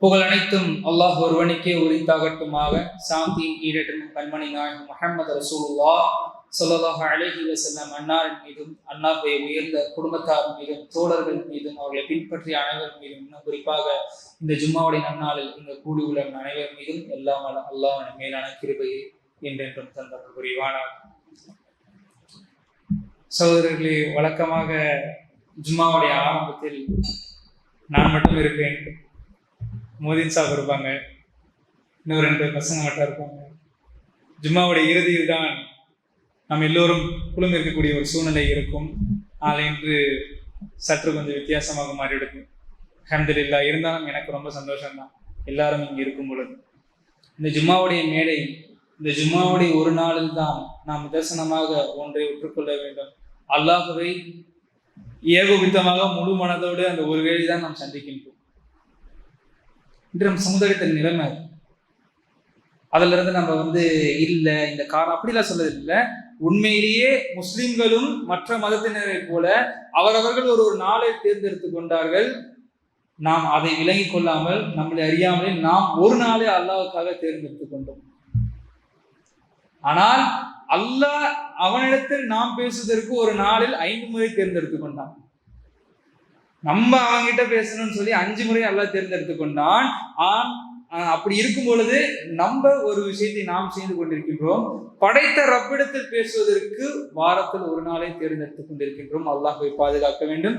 புகழ் அனைத்தும் அல்லாஹ் ஒருவனுக்கே உரித்தாகட்டுமாக. சாந்தியின் ஈடேற்றும் கண்மணி நாயகம் முஹம்மது ரசூலுல்லாஹ் ஸல்லல்லாஹு அலைஹி வஸல்லம் அன்னாரின் மீதும், அன்னாருடைய உயர்ந்த குடும்பத்தார் மீதும், தோழர்கள் மீதும், அவர்களை பின்பற்றிய அனைவர் மீதும், இன்னும் குறிப்பாக இந்த ஜும்மாவுடைய நன்னாளில் இங்கு கூடி உள்ள அனைவர் மீதும் எல்லாம் அல்லாஹ் மேலான கிருபையை என்றென்றும் தந்தவர் புரிவானார். சகோதரர்களே, வழக்கமாக ஜும்மாவுடைய ஆரம்பத்தில் நான் மட்டும் இருப்பேன், மோதின் சாப் இருப்பாங்க, இன்னும் 2 பசங்க மட்டும் இருப்பாங்க. ஜும்மாவுடைய இறுதியில் தான் நாம் எல்லோரும் குழும இருக்கக்கூடிய ஒரு சூழ்நிலை இருக்கும். ஆனால் இன்று சற்று கொஞ்சம் வித்தியாசமாக மாறிவிடுது. அல்ஹம்துலில்லாஹ். இருந்தாலும் எனக்கு ரொம்ப சந்தோஷம்தான் எல்லாரும் இங்கே இருக்கும் பொழுது. இந்த ஜும்மாவுடைய மேடை, இந்த ஜும்மாவுடைய ஒரு நாளில் தான் நாம் நிதர்சனமாக ஒன்றை ஒற்றுக்கொள்ள வேண்டும். அல்லாஹ்வை ஏகோபித்தமாக முழு மனதோடு அந்த ஒரு வேளை தான் நாம் சந்திக்கின்றோம். இன்று நம் சமுதாயத்தின் நிலைமை அதுல இருந்து நம்ம இல்லை இந்த காரணம் அப்படிலாம் சொல்றது இல்லை. உண்மையிலேயே முஸ்லிம்களும் மற்ற மதத்தினரை போல அவரவர்கள் ஒரு நாளை தேர்ந்தெடுத்து கொண்டார்கள். நாம் அதை விளங்கி கொள்ளாமல் நம்மளை அறியாமலே நாம் ஒரு நாளை அல்லாஹ்வுக்காக தேர்ந்தெடுத்து கொண்டோம். ஆனால் அல்லாஹ் அவனிடத்தில் நாம் பேசுவதற்கு ஒரு நாளில் 5 முறை தேர்ந்தெடுத்து கொண்டான். நம்ம அவங்கிட்ட பேசணும்னு சொல்லி 5 முறை அல்லாஹ் தேர்ந்தெடுத்து கொண்டான். அப்படி இருக்கும் பொழுது நம்ம ஒரு விஷயத்தை நாம் செய்து கொண்டிருக்கின்றோம். படைத்த ரப்பிடத்தில் பேசுவதற்கு வாரத்தில் ஒரு நாளை தேர்ந்தெடுத்துக் கொண்டிருக்கின்றோம். அல்லாஹ்வை பாதுகாக்க வேண்டும்.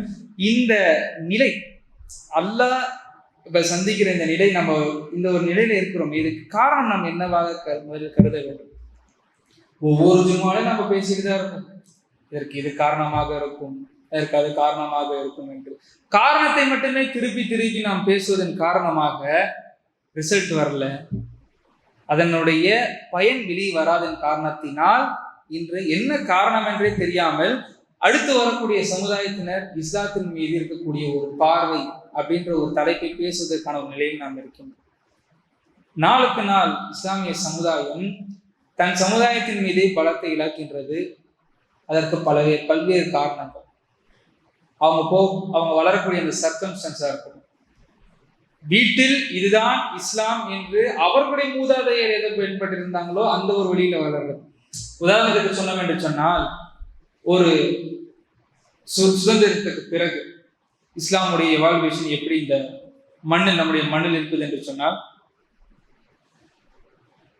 இந்த நிலை அல்லாஹ் இப்ப சந்திக்கிற இந்த நிலை, நம்ம இந்த ஒரு நிலையில இருக்கிறோம். இதுக்கு காரணம் நாம் என்னவாக முதலில் கருத வேண்டும். ஒவ்வொரு ஜும்மாலையும் நம்ம பேசிட்டு தான் இருக்கும். இதற்கு இது காரணமாக இருக்கும், இதற்கு அது காரணமாக இருக்கும் என்று காரணத்தை மட்டுமே திருப்பி திருப்பி நாம் பேசுவதன் காரணமாக ரிசல்ட் வரல, அதனுடைய பயன் வெளியே வராதன் காரணத்தினால் இன்று என்ன காரணம் என்றே தெரியாமல் அடுத்து வரக்கூடிய சமுதாயத்தினர் இஸ்லாத்தின் மீது இருக்கக்கூடிய ஒரு பார்வை அப்படின்ற ஒரு தலைப்பை பேசுவதற்கான ஒரு நிலையில் நாம் இருக்கின்றோம். நாளுக்கு நாள் இஸ்லாமிய சமுதாயம் தன் சமுதாயத்தின் மீதே பலத்தை இழக்கின்றது. அதற்கு பல்வேறு காரணங்கள். அவங்க வளரக்கூடிய அந்த சர்க்கம்ஸ்டன்ஸா இருக்கும். வீட்டில் இதுதான் இஸ்லாம் என்று அவர்களுடைய மூதாதையர் எதை பயன்பட்டிருந்தாங்களோ அந்த ஒரு வழியில வளர்றது. உதாரணத்துக்கு சொன்னோம் என்று சொன்னால், ஒரு சுதந்திரத்துக்கு பிறகு இஸ்லாமுடைய எவால்வேஷன் எப்படி இந்த மண்ணில் நம்முடைய மண்ணில் இருக்குது என்று சொன்னால்,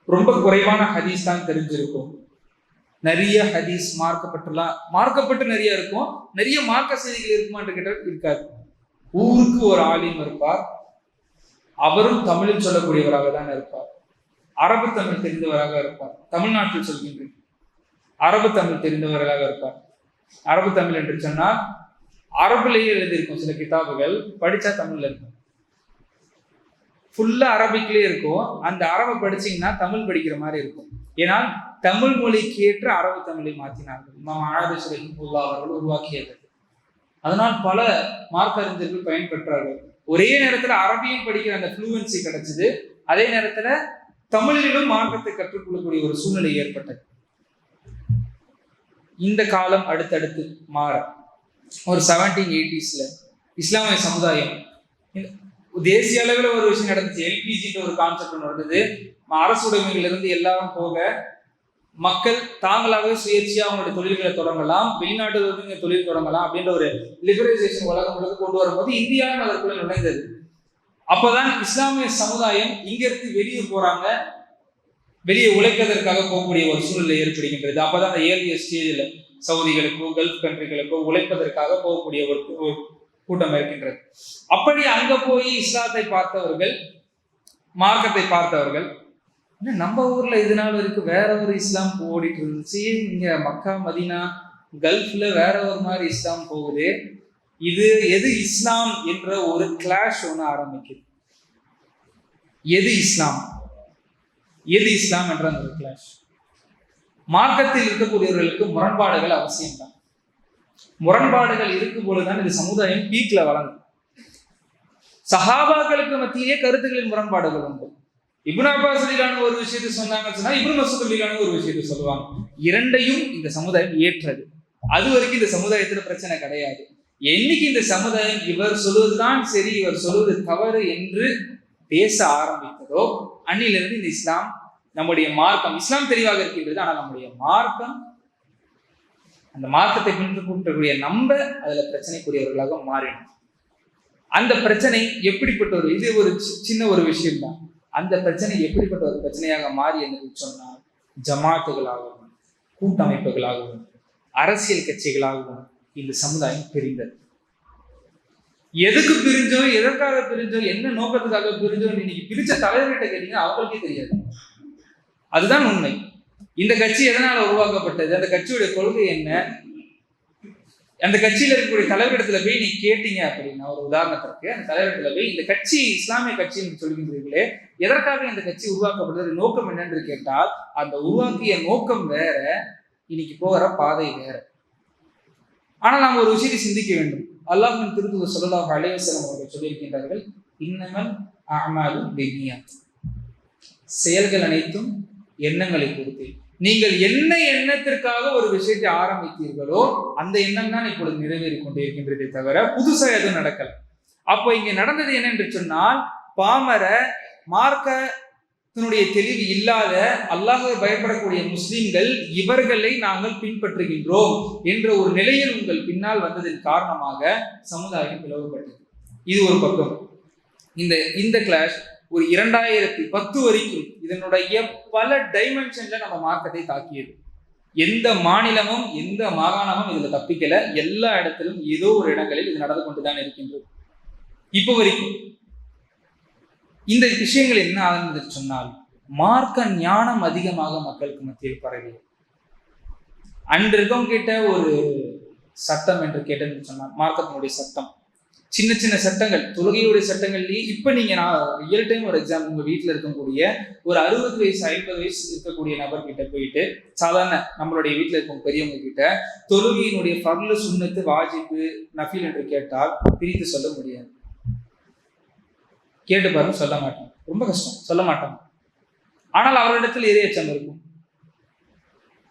ரொம்ப குறைவான ஹதீஸ் தான் தெரிஞ்சிருக்கும். நிறைய ஹதீஸ் மார்க்கப்பட்டு நிறைய இருக்கும். நிறைய மார்க்க செய்திகள் இருக்குமான்னு கேட்டால் இருக்காது. ஊருக்கு ஒரு ஆலிம் இருப்பார், அவரும் தமிழில் சொல்லக்கூடியவராக தான் இருப்பார். அரபு தமிழ் தெரிந்தவராக இருப்பார். தமிழ்நாட்டில் சொல்கின்றேன், அரபு தமிழ் தெரிந்தவர்களாக இருப்பார். அரபு தமிழ் என்று சொன்னால் அரபுலேயே எழுதியிருக்கும். சில கிதாபுகள் படிச்சா தமிழ்ல இருக்கும், ஃபுல்லா அரபிக்லேயே இருக்கும். அந்த அரபை படிச்சீங்கன்னா தமிழ் படிக்கிற மாதிரி இருக்கும். ஏன்னால் தமிழ் மொழிக்கு ஏற்ற அரபு தமிழை மாற்றினார்கள். இமாம் ஆதஷ் ரஹிமஹுல்லாஹ் அவர்கள் உருவாக்கியது. அதனால் பல மார்க்க அறிஞர்கள் பயன்பெற்றார்கள். ஒரே நேரத்துல அரபியும் படிக்கிற அந்த ஃப்ளூவன்சி கிடைச்சது, அதே நேரத்துல தமிழிலும் மார்க்கத்தை கற்றுக்கொள்ளக்கூடிய ஒரு சூழ்நிலை ஏற்பட்டது. இந்த காலம் அடுத்தடுத்து மாற ஒரு 1780s இஸ்லாமிய சமுதாயம் தேசிய அளவில் ஒரு விஷயம் நடந்துச்சு. எல்பிஜின்ற ஒரு கான்செப்ட் நடந்தது. அரசுடைமையிலிருந்து எல்லாரும் போக மக்கள் தாங்களாகவே சுயேட்சையா அவங்களுடைய தொழில்களை தொடங்கலாம், வெளிநாட்டு தொழில் தொடங்கலாம் அப்படின்ற ஒரு லிபரலைசேஷன் உலகம் முழுக்க கொண்டு வரும்போது இந்தியாவும் அதற்குள்ள நுழைந்தது. அப்பதான் இஸ்லாமிய சமுதாயம் இங்கிருந்து வெளியே போறாங்க, வெளியே உழைப்பதற்காக போகக்கூடிய ஒரு சூழ்நிலை ஏற்படுகின்றது. அப்பதான் அந்த ஏர்லிய ஸ்டேஜில் சவுதிகளுக்கோ கல்ஃப் கண்ட்ரிகளுக்கோ உழைப்பதற்காக போகக்கூடிய ஒரு கூட்டம் இருக்கின்றது. அப்படி அங்க போய் இஸ்லாத்தை பார்த்தவர்கள், மார்க்கத்தை பார்த்தவர்கள், நம்ம ஊர்ல இது நாள் வரைக்கும் வேற ஒரு இஸ்லாம் ஓடிட்டு இருந்துச்சு, இங்க மக்கா மதீனா கல்ஃப்ல வேற ஒரு மாதிரி இஸ்லாம் போகுது, இது எது இஸ்லாம் என்ற ஒரு கிளாஷ் ஒன்று ஆரம்பிக்குது. எது இஸ்லாம் என்ற அந்த ஒரு கிளாஷ். மார்க்கத்தில் இருக்கக்கூடியவர்களுக்கு முரண்பாடுகள் அவசியம்தான். முரண்பாடுகள் இருக்கும் பொழுதுதான் இந்த சமுதாயம் பீக்ல வளரும். சஹாபாக்களுக்கு மத்தியே கருத்துக்களின் முரண்பாடுகள் உண்டு. இப்னு அப்பாஸ் ரலியல்லாஹு ஒரு விஷயத்தை சொன்னாங்கன்னு சொன்னா இப்னு மஸ்ஊத் ரலியல்லாஹு ஒரு விஷயத்தை சொல்லுவாங்க. இரண்டையும் இந்த சமுதாயம் ஏற்றது. அது வரைக்கும் இந்த சமுதாயத்துல பிரச்சனை கிடையாது. என்னைக்கு இந்த சமுதாயம் இவர் சொல்வதுதான் சரி, இவர் சொல்வது தவறு என்று பேச ஆரம்பித்ததோ அன்னிலிருந்து இந்த இஸ்லாம், நம்முடைய மார்க்கம், இஸ்லாம் தெளிவாக இருக்கின்றது. ஆனால் நம்முடைய மார்க்கம், அந்த மார்க்கத்தை பின்பற்றக்கூடிய நம்ம அதுல பிரச்சனைக்குரியவர்களாக மாறிடும். அந்த பிரச்சனை எப்படிப்பட்ட ஒரு, இது ஒரு சின்ன ஒரு விஷயம் தான். அந்த பிரச்சனை எப்படிப்பட்ட ஒரு பிரச்சனையாக மாறி என்று சொன்னால், ஜமாத்துகளாகவும் கூட்டமைப்புகளாகவும் அரசியல் கட்சிகளாகவும் இந்த சமுதாயம் பிரிந்தது. எதுக்கு பிரிஞ்சோ, எதற்காக பிரிஞ்சோ, என்ன நோக்கத்துக்காக பிரிஞ்சோ, இன்னைக்கு பிரிச்ச தலைவர்கிட்ட கேட்டீங்கன்னா அவங்களுக்கே தெரியாது. அதுதான் உண்மை. இந்த கட்சி எதனால உருவாக்கப்பட்டது, அந்த கட்சியுடைய கொள்கை என்ன, அந்த கட்சியில இருக்கக்கூடிய தலைவரிடத்துல போய் நீ கேட்டீங்க அப்படின்னா, ஒரு உதாரணத்திற்கு அந்த தலைவரிடத்துல போய் இந்த கட்சி இஸ்லாமிய கட்சி என்று சொல்கின்றீர்களே, எதற்காக இந்த கட்சி உருவாக்கப்பட்டது, நோக்கம் என்னென்று கேட்டால், அந்த உருவாக்கிய நோக்கம் வேற, இன்னைக்கு போகிற பாதை வேற. ஆனால் நாம் ஒரு விஷயத்தை சிந்திக்க வேண்டும். அல்லாஹ்வின் தூதர் ஸல்லல்லாஹு அலைஹி வஸல்லம் அவர்கள் சொல்லியிருக்கின்றார்கள், இன்னமல் அஅமாலு பின்னியாத், செயல்கள் அனைத்தும் எண்ணங்களை பொறுத்து. நீங்கள் என்ன எண்ணத்திற்காக ஒரு விஷயத்தை ஆரம்பித்தீர்களோ அந்த எண்ணம் தான் இப்பொழுது நிறைவேறி கொண்டே இருக்கின்றதே தவிர புதுசா எதுவும் நடக்கல. அப்போ இங்க நடந்தது என்ன என்று சொன்னால், பாமர மார்க்கத்தினுடைய தெளிவு இல்லாத அல்லாஹ்வை பயப்படக்கூடிய முஸ்லிம்கள் இவர்களை நாங்கள் பின்பற்றுகின்றோம் என்ற ஒரு நிலையில் உங்கள் பின்னால் வந்ததன் காரணமாக சமுதாயம் பிளவுபட்டது. இது ஒரு பக்கம். இந்த கிளாஷ் ஒரு 2010 வரைக்கும் இதனுடைய பல டைமென்ஷன்ல நம்ம மார்க்கத்தை தாக்கியது. எந்த மாநிலமும் எந்த மாகாணமும் இதுல தப்பிக்கல. எல்லா இடத்திலும் ஏதோ ஒரு இடங்களில் இது நடந்து கொண்டுதான் இருக்கின்றது. இப்போ வரைக்கும் இந்த விஷயங்கள் என்ன ஆகுது சொன்னால், மார்க்க ஞானம் அதிகமாக மக்களுக்கு மத்தியில் பரவியது. அன்றிருக்கும் கிட்ட ஒரு சட்டம் என்று கேட்டேன்னு சொன்னால், மார்க்கத்தினுடைய சட்டம், சின்ன சின்ன சட்டங்கள், தொழுகையுடைய சட்டங்கள்லயே இப்ப நீங்க, நான் ரியல் டைம் ஒரு எக்ஸாம்பிள், உங்க வீட்டுல இருக்கக்கூடிய ஒரு 60 வயசு 50 வயசு இருக்கக்கூடிய நபர் கிட்ட போயிட்டு, சாதாரண நம்மளுடைய வீட்டுல இருக்கும் பெரியவங்க கிட்ட தொழுகையினுடைய ஃபர்லு, சுன்னத்து, வாஜிபு, நஃபில் என்று கேட்டால் பிரித்து சொல்ல முடியாது. கேட்டு பாருங்க, சொல்ல மாட்டாங்க. ரொம்ப கஷ்டம், சொல்ல மாட்டாங்க. ஆனால் அவரிடத்தில் இறையச்சம் இருக்கும்.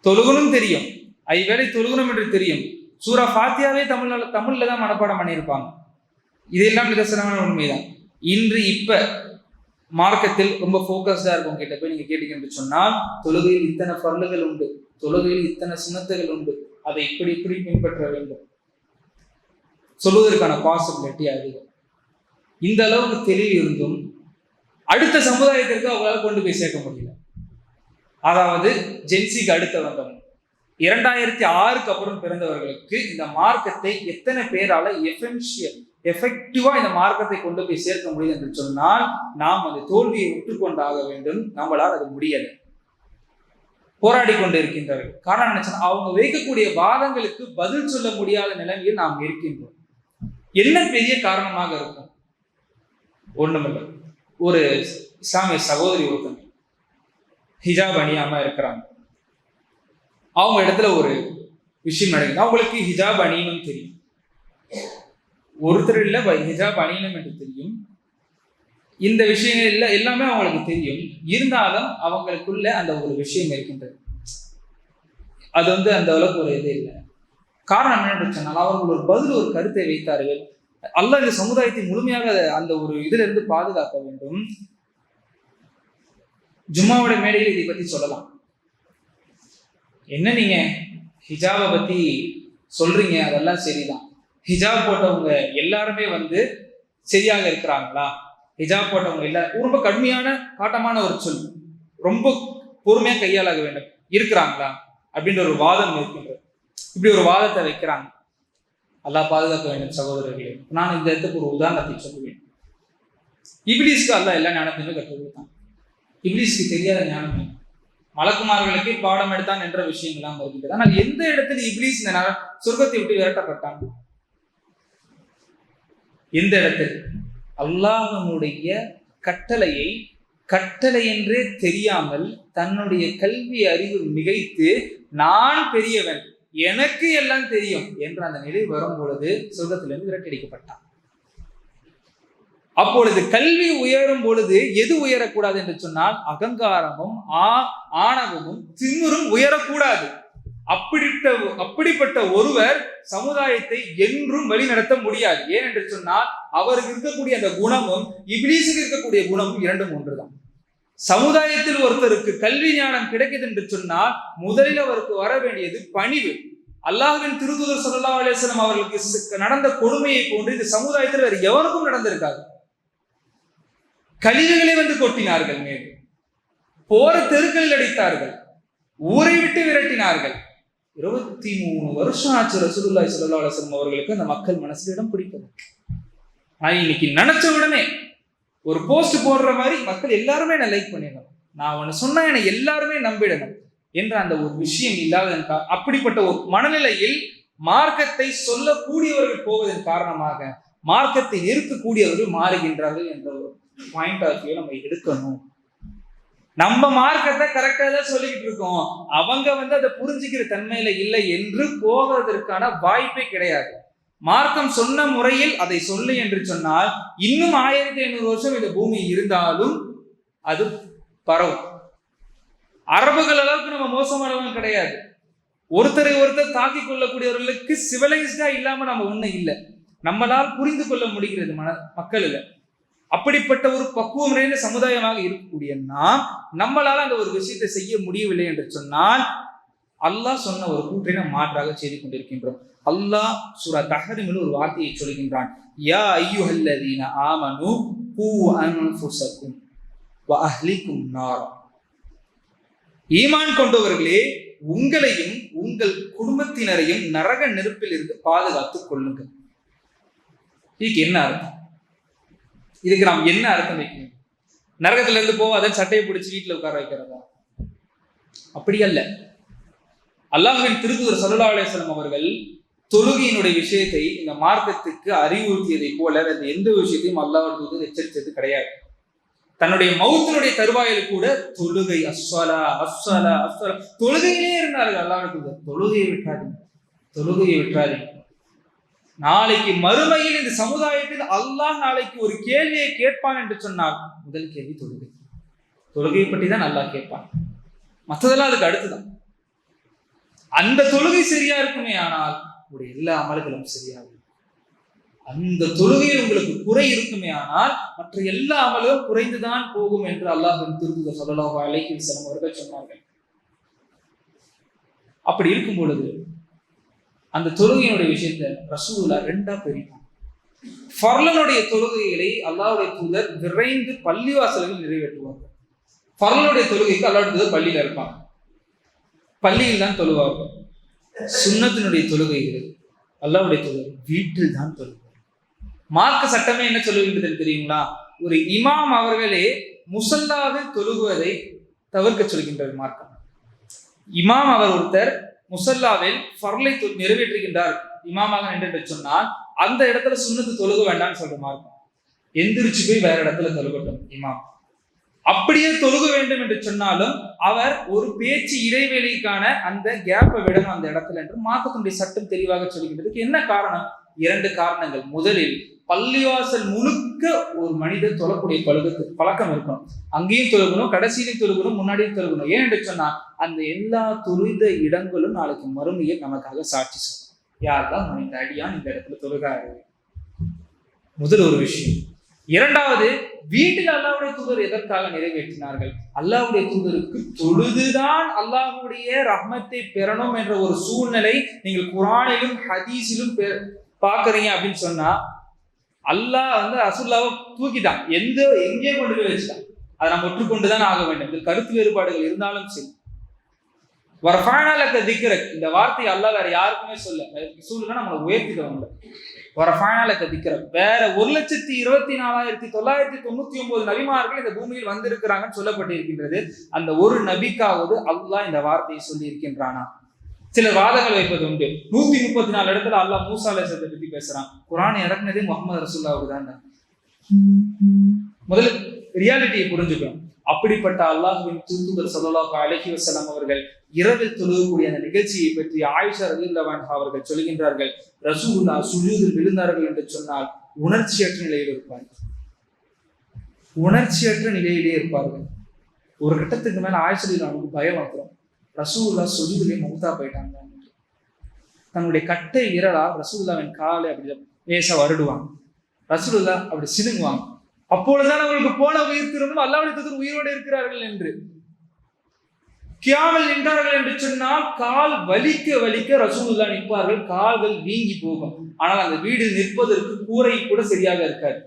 தொழுகணும் தெரியும், ஐவேளை தொழுகணும் என்று தெரியும். சூரா ஃபாத்தியாவே தமிழ்ல தான் மனப்பாடம் பண்ணியிருப்பாங்க. இதெல்லாம் நிதர்சனமான உண்மைதான். இன்று இப்ப மார்க்கத்தில் ரொம்ப போக்கஸ்டா இருக்கும் கிட்ட போய் நீங்க கேட்டீங்கன்னு சொன்னால், தொழுகையில் இத்தனை ஃபர்லுகள் உண்டு, தொழுகையில் இத்தனை சுன்னத்துகள் உண்டு, அதை இப்படி இப்படி பின்பற்ற வேண்டும் சொல்வதற்கான பாசிபிலிட்டி அதிகம். இந்த அளவுக்கு தெளிவு இருந்தும் அடுத்த சமுதாயத்திற்கு அவங்களால கொண்டு போய் சேர்க்க முடியல. அதாவது ஜென்சிக்கு அடுத்த வந்தவங்க, 2006க்கு அப்புறம் பிறந்தவர்களுக்கு இந்த மார்க்கத்தை எத்தனை பேரால எஃபெக்டிவா இந்த மார்க்கத்தை கொண்டு போய் சேர்க்க முடியும் என்று சொன்னால், நாம் அந்த தோல்வியை ஒற்றுக்கொண்டாக வேண்டும். நம்மளால் அது முடியல, போராடி கொண்டு இருக்கின்றார்கள். காரணம் என்ன, அவங்க வைக்கக்கூடிய வாதங்களுக்கு பதில் சொல்ல முடியாத நிலைமையில் நாம் இருக்கின்றோம். என்ன பெரிய காரணமாக இருக்கும்? ஒண்ணுமில்லை, ஒரு இஸ்லாமிய சகோதரி ஒருத்தங்க ஹிஜாப் அணியாம இருக்கிறாங்க. அவங்க இடத்துல ஒரு விஷயம் நடக்குது. அவங்களுக்கு ஹிஜாப் அணியணும் தெரியும், ஒருத்தர் இல்லை ஹிஜாப் அணியணும் என்று தெரியும். இந்த விஷயங்கள் இல்லை எல்லாமே அவங்களுக்கு தெரியும். இருந்தாலும் அவங்களுக்குள்ள அந்த ஒரு விஷயம் இருக்கின்றது. அது அந்த அளவுக்கு ஒரு இது இல்லை. காரணம் என்னன்னு சொன்னால், அவர்கள் ஒரு பதில், ஒரு கருத்தை வைத்தார்கள். அல்லாஹ் இந்த சமுதாயத்தை முழுமையாக அந்த ஒரு இதுல இருந்து பாதுகாக்க வேண்டும். ஜும்மாவோட மேடையில் இதை பத்தி சொல்லலாம். என்ன நீங்க ஹிஜாபை பத்தி சொல்றீங்க, அதெல்லாம் சரிதான். ஹிஜாப் போட்டவங்க எல்லாருமே சரியாக இருக்கிறாங்களா? ஹிஜாப் போட்டவங்க எல்லாரும் ரொம்ப கடுமையான காட்டமான ஒரு சொல், ரொம்ப பொறுமையா கையாளாக வேண்டும், இருக்கிறாங்களா அப்படின்ற ஒரு வாதம் இருக்கின்றது. இப்படி ஒரு வாதத்தை வைக்கிறாங்க. அல்லாஹ் பாதுகாக்க வேண்டும் சகோதரர்களே. நான் இந்த இடத்துக்கு ஒரு உதாரணத்தை சொல்லுவேன். இப்லீஸ்க்கு அல்லாஹ் எல்லா ஞானத்தையுமே கற்றுக் கொடுத்தான். இப்லீஸ்க்கு தெரியாத ஞானம், மலக்குமார்களுக்கே பாடம் எடுத்தான் என்ற விஷயங்கள்லாம் வருகின்றது. ஆனால் எந்த இடத்துல இப்லீஸ் இந்த சொர்க்கத்தை விட்டு விரட்டப்பட்டான்? எந்த இடத்தில்? அல்லாஹ்வுடைய கட்டளையை கட்டளை என்றே தெரியாமல் தன்னுடைய கல்வி அறிவு மிகைத்து, நான் பெரியவன், எனக்கு எல்லாம் தெரியும் என்ற அந்த நிலை வரும் பொழுது சொர்க்கத்திலிருந்து விரட்டடிக்கப்பட்டான். அப்பொழுது கல்வி உயரும் பொழுது எது உயரக்கூடாது என்று சொன்னால், அகங்காரமும் ஆணவமும் திமிரும் உயரக்கூடாது. அப்படிப்பட்ட ஒருவர் சமுதாயத்தை என்றும் வழிநடத்த முடியாது. ஏனென்று சொன்னால் அவருக்கு இருக்கக்கூடிய அந்த குணமும் இப்லீஸுக்கு இருக்கக்கூடிய குணமும் இரண்டும் ஒன்றுதான். சமுதாயத்தில் ஒருத்தருக்கு கல்வி ஞானம் கிடைக்குது என்று சொன்னால் முதலில் அவருக்கு வர வேண்டியது பணிவு. அல்லாஹ்வின் திருத்தூதர் ஸல்லல்லாஹு அலைஹி வஸல்லம் அவர்களுக்கு நடந்த கொடுமையை போன்று இந்த சமுதாயத்தில் வேறு எவருக்கும் நடந்திருக்காது. கழிவுகளை வந்து கொட்டினார்கள், மேலும் போற தெருக்களில் அடித்தார்கள், ஊரை விட்டு விரட்டினார்கள். 23 வருஷம் ஆச்சு ரசூலுல்லாஹி ஸல்லல்லாஹு அலைஹி வஸல்லம் அவர்களுக்கு அந்த மக்கள் மனசுல இடம் பிடிக்கல. ஆனா இன்னைக்கு நினைச்ச உடனே ஒரு போஸ்ட் போடுற மாதிரி மக்கள் எல்லாருமே என்ன லைக் பண்ணிடணும், நான் ஒன்னு சொன்னா என்னை எல்லாருமே நம்பிடணும் என்ற அந்த ஒரு விஷயம் இல்லாத அப்படிப்பட்ட ஒரு மனநிலையில் மார்க்கத்தை சொல்லக்கூடியவர்கள் போவதன் காரணமாக மார்க்கத்தை இருக்கக்கூடியவர்கள் மாறுகின்றார்கள் என்ற ஒரு பாயிண்ட் ஆஃப் வியூ நம்ம எடுக்கணும். நம்ம மார்க்கத்தை கரெக்டா தான் சொல்லிக்கிட்டு இருக்கோம், அவங்க வந்து அதை புரிஞ்சுக்கிற தன்மையில இல்லை என்று போவதற்கான வாய்ப்பே கிடையாது. மார்க்கம் சொன்ன முறையில் அதை சொல்லு என்று சொன்னால் இன்னும் 1500 வருஷம் இந்த பூமி இருந்தாலும் அது பரவும். அரபுகள் அளவுக்கு நம்ம மோசமானவங்க கிடையாது. ஒருத்தரை ஒருத்தர் தாக்கி கொள்ளக்கூடியவர்களுக்கு சிவிலைஸ்டா இல்லாம நம்ம ஒண்ணும் இல்லை. நம்மளால் புரிந்து கொள்ள முடிகிறது மக்கள் இல்லை. அப்படிப்பட்ட ஒரு பக்குவம் நிறைந்த சமுதாயமாக இருக்கக்கூடிய நம்மளால அந்த ஒரு விஷயத்தை செய்ய முடியவில்லை என்று சொன்னால் அல்லாஹ் சொன்ன ஒரு கூற்றை நாம் மாற்றாக செய்து கொண்டிருக்கின்றோம். அல்லாஹ் சூரா தஹ்ரீமில் ஒரு வார்த்தையை சொல்கின்றான், யா அய்யுஹல்லதீன ஆமனு கூ அன்ஃபுஸக்கும் வ அஹ்லிக்கும் நார். ஈமான் கொண்டவர்களே, உங்களையும் உங்கள் குடும்பத்தினரையும் நரக நெருப்பில் இருந்து பாதுகாத்துக் கொள்ளுங்கள். இதுக்கு என்ன அர்த்தம்? இதுக்கு நாம் என்ன அர்த்தம் வைக்கணும்? நரகத்துல இருந்து போவாத சட்டையை பிடிச்சி வீட்டுல உட்கார வைக்கிறதா? அப்படி அல்ல. அல்லாஹ்வின் திருத்தூதர் ஸல்லல்லாஹு அலைஹி வஸல்லம் அவர்கள் தொழுகையினுடைய விஷயத்தை இந்த மார்க்கத்துக்கு அறிவுறுத்தியதை போல எந்த விஷயத்தையும் அல்லாஹ்வுடைய தூதர் எச்சரித்தது கிடையாது. தன்னுடைய மௌத்தினுடைய தருவாயில் கூட தொழுகை அஸ்ஸலா அஸ்ஸலா அஸ்ஸலா தொழுகையிலே இருந்தார்கள் அல்லாஹ்வுடைய தூதர். தொழுகையை விட்டாதீங்க. நாளைக்கு மறுமையில் இந்த சமுதாயத்தில் அல்லாஹ் நாளைக்கு ஒரு கேள்வியை கேட்பான் என்று சொன்னால் முதல் கேள்வி தொழுகையை பற்றி தான் அல்லாஹ் கேட்பான். மற்றதெல்லாம் அதுக்கு அடுத்துதான். அந்த தொழுகை சரியா இருக்குமே ஆனால் உங்களுடைய எல்லா அமல்களும் சரியாகும். அந்த தொழுகையில் உங்களுக்கு குறை இருக்குமே ஆனால் மற்ற எல்லா அமலும் குறைந்துதான் போகும் என்று அல்லாஹ்வின் திருத்தூதர் ஸல்லல்லாஹு அலைஹி வஸல்லம் அவர்கள் சொன்னார்கள். அப்படி இருக்கும் பொழுது அந்த தொழுகையினுடைய விஷயத்தை ரசூலுல்லாஹ் ரெண்டா பிரிப்பான். ஃபர்லனுடைய தொழுகைகளை அல்லாஹ்வுடைய தூதர் விரைந்து பள்ளிவாசல்களில் நிறைவேற்றுவார்கள். ஃபர்லனுடைய தொழுகைக்கு அல்லாஹ்வுடைய தூதர் பள்ளியில இருப்பாங்க, பள்ளியில் தான் தொழுவார்கள். சுன்னத்தினுடைய தொழுகைகள் அல்லாஹ்வுடைய தூதர் வீட்டில் தான் தொழுவார். மார்க்க சட்டமே என்ன சொல்லுகின்றது தெரியுங்களா? ஒரு இமாம் அவர்களே முசல்லாவில் தொழுகுவதை தவிர்க்க சொல்கின்றது மார்க்கம். இமாம் அவர் ஒருத்தர் முசல்லாவில் ஃபர்லை நிறைவேற்றுகின்றார் இமாமாக என்று சொன்னால் அந்த இடத்துல சுன்னத்து தொழுக வேண்டாம்னு சொல்ற மார்க்கம். எந்திரிச்சு போய் வேற இடத்துல தொழுகட்டும் இமாம். அப்படியே தொழுக வேண்டும் என்று சொன்னாலும் அவர் ஒரு பேச்சு இடைவெளிக்கான அந்த கேப்பை விடணும் அந்த இடத்துல என்று மார்க்கத்தினுடைய சட்டம் தெளிவாக சொல்கின்றதுக்கு என்ன காரணம்? 2 காரணங்கள். முதலில் பள்ளிவாசல் முழுக்க ஒரு மனிதர் தொழக்கூடிய பழக்கம் இருக்கணும். அங்கேயும் தொழுகணும், கடைசியிலையும் தொழுகணும், முன்னாடியும் தொழுகணும். ஏன் என்று சொன்னா அந்த எல்லா தொழுத இடங்களும் நாளைக்கு மறுமையில் நமக்காக சாட்சி சொல்லும். யார்தான் இந்த அடியான் இந்த இடத்துல தொழுகாரு. முதல் ஒரு விஷயம். இரண்டாவது, வீட்டில் அல்லாஹ்வுடைய தூதர் எதற்காக நிறைவேற்றினார்கள்? அல்லாஹ்வுடைய தூதருக்கு தொழுதுதான் அல்லாஹ்வுடைய ரஹ்மத்தை பெறணும் என்ற ஒரு சூழ்நிலை நீங்கள் குர்ஆனிலும் ஹதீஸிலும் பாக்குறீங்க அப்படின்னு சொன்னா அல்லாஹ் வந்து ரசூலுல்லாஹ்வை தூக்கிட்டான், எங்கே கொண்டு போய் வச்சுட்டான். அதை நம்ம ஒற்றுக்கொண்டுதான் ஆக வேண்டும். இதில் கருத்து வேறுபாடுகள் இருந்தாலும் சரி. வரஃபஅனா லக திக்ரக், இந்த வார்த்தையை அல்லாஹ் வேற யாருக்குமே சொல்லுன்னா நம்மளை உயர்த்திடுவாங்க. வரஃபஅனா லக திக்ரக், வேற 1,24,999 நபிமார்கள் இந்த பூமியில் வந்திருக்கிறாங்கன்னு சொல்லப்பட்டிருக்கின்றது. அந்த ஒரு நபிக்காவது அல்லாஹ் இந்த வார்த்தையை சொல்லி இருக்கின்றானா? சில வாதங்கள் வைப்பது உண்டு. 134 இடத்துல அல்லாஹ் மூசா அலைஹிஸ்ஸலாத்தை பத்தி பேசுறான். குர்ஆன் இறக்குனதே முஹம்மது ரசூலுல்லாஹ்வுக்கு தான். முதல்ல ரியாலிட்டியை புரிஞ்சுக்கணும். அப்படிப்பட்ட அல்லாஹ்வின் தூதர் ஸல்லல்லாஹு அலைஹி வஸல்லம் அவர்கள் இரவில் தொழுகக்கூடிய அந்த நிகழ்ச்சியை பற்றி ஆயிஷா ரலியல்லாஹு அன்ஹா அவர்கள் சொல்கின்றார்கள், ரசூலுல்லாஹ் சுஜூதில் விழுந்தார்கள் என்று சொன்னால் உணர்ச்சியற்ற நிலையில் இருப்பார்கள். ஒரு கட்டத்துக்கு மேல ஆயிஷா ரலியல்லாஹு அன்ஹா பயம் வந்துடும். ரசூலுல்லாஹ் சுஜூதிலே மௌத்தா போயிட்டாங்க. தன்னுடைய கட்டை விரலால் ரசூலுல்லாஹ்வின் காலை அப்படி லேசா வருடுவாங்க. ரசூலுல்லாஹ் அப்படி சினுங்குவாங்க. அப்பொழுதுதான் அவங்களுக்கு போன உயிர் திரும்பும், அல்லாஹ்வுடைய தூதர் உயிரோடு இருக்கிறார்கள் என்று. கியாமல் நின்றார்கள் என்று சொன்னால் கால் வலிக்க வலிக்க ரசூலுல்லாஹ் நிற்பார்கள், கால்கள் வீங்கி போகும். ஆனால் அந்த வீடு நிற்பதற்கு கூரை கூட சரியாக இருக்காது.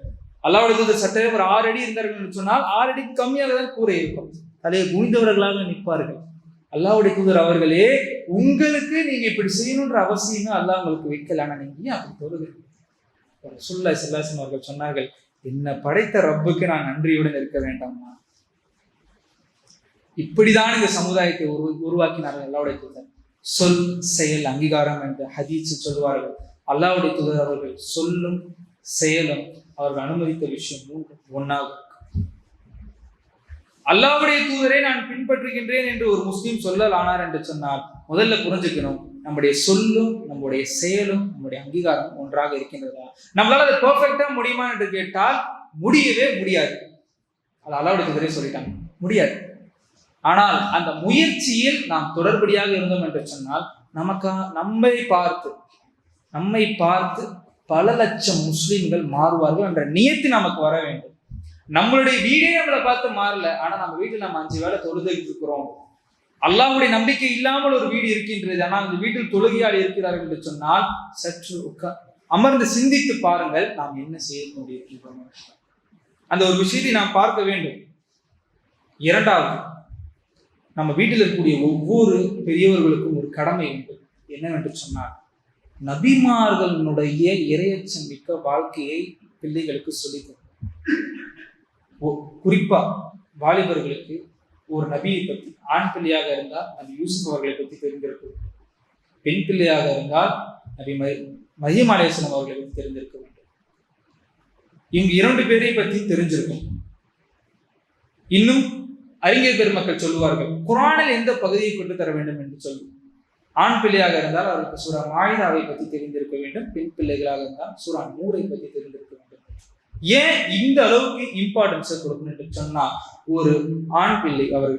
அல்லாஹ்வுடைய தூதர் சற்றே ஒரு 6 அடி இருந்தார்கள் என்று சொன்னால் 6 அடிக்கு கம்மியாக தான் கூரை இருக்கும். தலையை குனிந்தவர்களாக நிற்பார்கள். அல்லாஹ்வுடைய தூதர் அவர்களே, உங்களுக்கு நீங்க இப்படி செய்யணுன்ற அவசியமே அல்லாஹ் உங்களுக்கு வைக்கல, ஆனா நீங்க ஏன் அப்படி தொழுகிறீங்க? ரசூலுல்லாஹி ஸல்லல்லாஹு அலைஹி வஸல்லம் அவர்கள் சொன்னார்கள், என்ன படைத்த ரப்புக்கு நான் நன்றியுடன் இருக்க வேண்டாமா? இப்படிதான் இந்த சமுதாயத்தை உருவாக்கினார்கள் அல்லாஹ்வுடைய தூதர். சொல் செயல் அங்கீகாரம் என்று ஹதீஸ் சொல்வார்கள். அல்லாஹ்வுடைய தூதர் அவர்கள் சொல்லும் செயலும் அவர்கள் அனுமதித்த விஷயம் ஒன்றாகும். அல்லாஹ்வுடைய தூதரை நான் பின்பற்றுகின்றேன் என்று ஒரு முஸ்லீம் சொல்லலானார் என்று சொன்னால் முதல்ல புரிஞ்சுக்கணும், நம்முடைய சொல்லும் நம்முடைய செயலும் நம்முடைய அங்கீகாரம் ஒன்றாக இருக்கின்றதா? நம்மளால அது பெர்ஃபெக்டா முடியுமா என்று கேட்டால் முடியவே முடியாது. அது அல்லாஹ்வுடைய தூதரே சொல்லிட்டாங்க, முடியாது. ஆனால் அந்த முயற்சியில் நாம் தொடர்படியாக இருந்தோம் என்று சொன்னால் நம்மை பார்த்து பல லட்சம் முஸ்லிம்கள் மாறுவார்கள் என்ற நியத்து நமக்கு வர வேண்டும். நம்மளுடைய வீடே நம்மளை பார்த்து மாறல, ஆனா நம்ம வீட்டில் நம்ம 5 வேளை தொழுதுகிட்டு இருக்கிறோம். அல்லாஹ்வுடைய நம்பிக்கை இல்லாமல் ஒரு வீடு இருக்கின்றது, ஆனால் அந்த வீட்டில் தொழுகையால் இருக்கிறார்கள் என்று சொன்னால் சற்று அமர்ந்து சிந்தித்து பாருங்கள், நாம் என்ன செய்ய கொண்டிருக்கின்றோம். அந்த ஒரு விஷயத்தை நாம் பார்க்க வேண்டும். இரண்டாவது, நம்ம வீட்டில் இருக்கக்கூடிய ஒவ்வொரு பெரியவர்களுக்கும் ஒரு கடமை உண்டு. என்னவென்று சொன்னால், நபிமார்களுடைய இறையச்சம் மிக்க வாழ்க்கையை பிள்ளைகளுக்கு சொல்லித் தரும். குறிப்பா வாலிபர்களுக்கு ஒரு நபியை பற்றி, ஆண் பிள்ளையாக இருந்தால் நபி யூசுப் அவர்களை பற்றி தெரிந்திருக்கும், பெண் பிள்ளையாக இருந்தால் நபி மரியம் அலைஹிஸ்ஸலாம் அவர்களை பற்றி தெரிந்திருக்க வேண்டும். இங்கு 2 பேரை பற்றி தெரிஞ்சிருக்கும். இன்னும் அறிஞர் பெருமக்கள் சொல்லுவார்கள், குர்ஆனில் எந்த பகுதியை கொண்டு தர வேண்டும் என்று சொல்லி. ஆண் பிள்ளையாக இருந்தால் அவருக்கு சூரா மாயிதாவை பற்றி தெரிந்திருக்க வேண்டும், பெண் பிள்ளைகளாக இருந்தால் சூரா நூரை பற்றி தெரிந்திருக்க வேண்டும். ஏன் இந்த அளவுக்கு இம்பார்ட்டன்ஸை கொடுக்கணும் என்று சொன்னா, ஒரு ஆண் பிள்ளை அவர்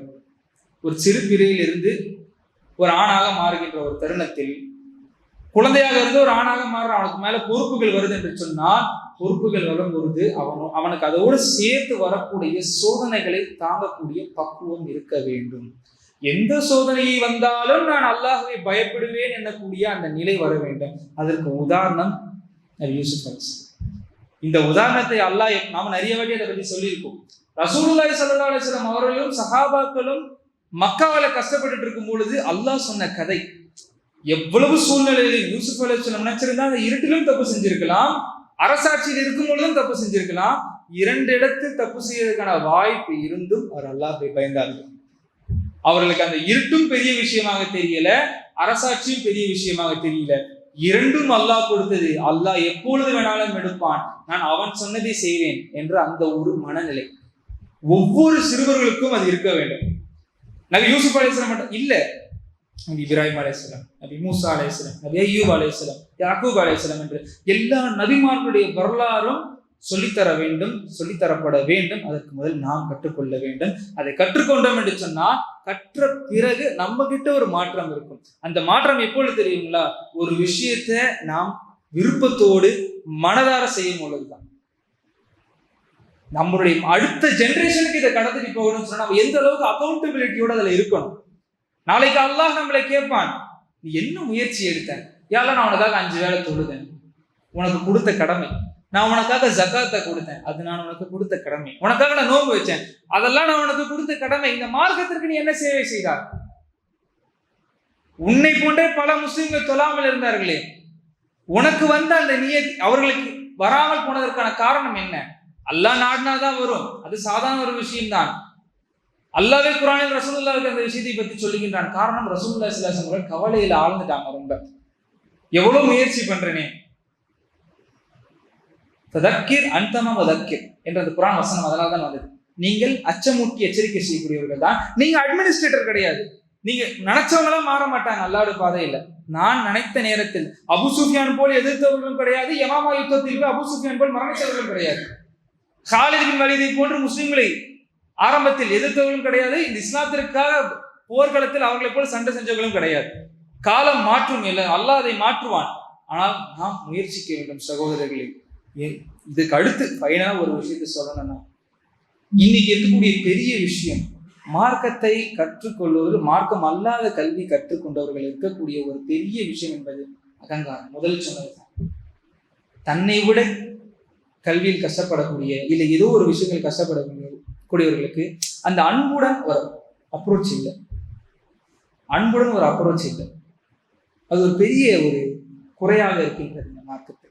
ஒரு சிறு பிறையிலிருந்து ஒரு ஆணாக மாறுகின்ற ஒரு தருணத்தில், குழந்தையாக இருந்து ஒரு ஆணாக மாறுற, அவனுக்கு மேல பொறுப்புகள் வருது என்று சொன்னால், பொறுப்புகள் வரும் பொழுது அவனுக்கு அதோடு சேர்த்து வரக்கூடிய சோதனைகளை தாங்கக்கூடிய பக்குவம் இருக்க வேண்டும். எந்த சோதனையை வந்தாலும் நான் அல்லாஹ்வை பயப்படுவேன் என்னக்கூடிய அந்த நிலை வர வேண்டும். அதற்கு உதாரணம் யூசுப் அலைஹிஸ்ஸலாம். இந்த உதாரணத்தை அல்லாஹ் நாம நிறைய வாட்டி அதை பற்றி சொல்லியிருக்கோம். ரசூலுல்லாஹி ஸல்லல்லாஹு அலைஹி வஸல்லம் அவர்களும் சஹாபாக்களும் மக்காவில கஷ்டப்பட்டு இருக்கும் பொழுது அல்லாஹ் சொன்ன கதை. எவ்வளவு சூழ்நிலையில் யூசுப் அலைஹிஸ்ஸலாம் நினைச்சிருந்தா அந்த இருட்டிலும் தப்பு செஞ்சிருக்கலாம், அரசாட்சியில் இருக்கும் பொழுதும் தப்பு செஞ்சிருக்கலாம். 2 இடத்தில் தப்பு செய்வதற்கான வாய்ப்பு இருந்தும் அவர் அல்லாஹ்வை பயந்தார்கள். அவர்களுக்கு அந்த இருட்டும் பெரிய விஷயமாக தெரியல, அரசாட்சியும் பெரிய விஷயமாக தெரியல. 2ம் அல்லாஹ் கொடுத்தது. அல்லாஹ் எப்பொழுது வேணாலும் எடுப்பான், நான் அவன் சொன்னதை செய்வேன் என்ற அந்த ஒரு மனநிலை ஒவ்வொரு சிறுவர்களுக்கும் அது இருக்க வேண்டும். நபி யூசுப் அலைஹிஸ்ஸலாம் மட்டும் இல்ல, நபி இப்ராஹிம் அலைஹிஸ்ஸலாம், நபி மூசா அலைஹிஸ்ஸலாம், நபி அய்யூப் அலைஹிஸ்ஸலாம், யாக்கூப் அலைஹிஸ்ஸலாம் என்று எல்லா நபிமார்களுடைய வரலாறும் சொல்லித்தர வேண்டும், சொல்லித்தரப்பட வேண்டும். அதற்கு முதல் நாம் கற்றுக்கொள்ள வேண்டும். அதை கற்றுக்கொண்டோம் என்று சொன்னால் கற்ற பிறகு நம்ம கிட்ட ஒரு மாற்றம் இருக்கும். அந்த மாற்றம் எப்பொழுது தெரியுங்களா? ஒரு விஷயத்தை நாம் விருப்பத்தோடு மனதார செய்யும் பொழுதுதான். நம்மளுடைய அடுத்த ஜெனரேஷனுக்கு இதை கடத்திட்டு போகணும்னு சொன்னா நம்ம எந்த அளவுக்கு அக்கௌண்டபிலிட்டியோட அதுல இருக்கணும். நாளைக்கு அல்லாஹ் நம்மளை கேட்பான், நீ என்ன முயற்சி எடுத்த? யாரெல்லாம் நான் உனக்காக 5 வேளை தொழுதேன், உனக்கு கொடுத்த கடமை. நான் உனக்காக ஜகாத்தை கொடுத்தேன், அது நான் உனக்கு கொடுத்த கடமை. உனக்காக நான் நோன்பு வச்சேன், அதெல்லாம் நான் உனக்கு கொடுத்த கடமை. இந்த மார்க்கத்திற்கு நீ என்ன சேவை செய்தார்? உன்னை போன்றே பல முஸ்லிம்கள் தொழாமல் இருந்தார்களே, உனக்கு வந்த அந்த நியத் அவர்களுக்கு வராமல் போனதற்கான காரணம் என்ன? அல்லாஹ் நாடினாதான் வரும், அது சாதாரண ஒரு விஷயம்தான். அல்லாஹ்வே குர்ஆனில் ரசூலுல்லாஹ்வுக்கு அந்த விஷயத்தை பற்றி சொல்லுகின்றான். காரணம், ரசூலுல்லாஹி ஸல்லல்லாஹு அலைஹி வஸல்லம் கவலையில ஆழ்ந்துட்டாங்க. ரொம்ப எவ்வளவு முயற்சி பண்றேனே, ததக்கிர் அன்தம வதக்கிர் என்ற அந்த குர்ஆன் வசனம் அதனால தான் வந்தது. நீங்கள் அச்சமூட்டி எச்சரிக்கை செய்யக்கூடியவர்கள் தான். நீங்க அட்மினிஸ்ட்ரேட்டர் கிடையாது. நீங்க நினைச்சவங்களாம் மாற மாட்டாங்க அல்லாஹ்வுடைய பாதையில. நான் நினைத்த நேரத்தில் அபு சுஃபியான் போல் எதிர்த்தவர்களும் கிடையாது, யமாமா யுத்தத்திற்கு அபு சுஃபியான் போல் மரணித்தவர்களும் கிடையாது. காலித் பின் வலீதை போன்று முஸ்லிம்களை ஆரம்பத்தில் எதிர்த்தவர்களும் கிடையாது. இந்த இஸ்லாத்திற்காக போர்க்களத்தில் அவர்களை போல சண்டை செஞ்சவர்களும் கிடையாது. காலம் மாற்றும், இல்லை அல்லாஹ் அதை மாற்றுவான். ஆனால் நாம் முயற்சிக்க வேண்டும் சகோதரர்களே. இதுக்கு அடுத்து ஃபைனலா ஒரு விஷயத்தை சொல்லணும்னா, இன்னைக்கு இருக்கக்கூடிய பெரிய விஷயம் மார்க்கத்தை கற்றுக்கொள்வது, மார்க்கம் அல்லாத கல்வி கற்றுக்கொண்டவர்கள் இருக்கக்கூடிய ஒரு பெரிய விஷயம் என்பது அகங்காரம். முதல் சொன்னதுதான், தன்னை விட கல்வியில் கஷ்டப்படக்கூடிய இல்லை ஏதோ ஒரு விஷயங்கள் கஷ்டப்படக்கூடியவர்களுக்கு அந்த அன்புடன் ஒரு அப்ரோச் இல்லை, அன்புடன் ஒரு அப்ரோச் இல்லை. அது ஒரு பெரிய ஒரு குறையாக இருக்கின்றது இந்த மார்க்கத்தை.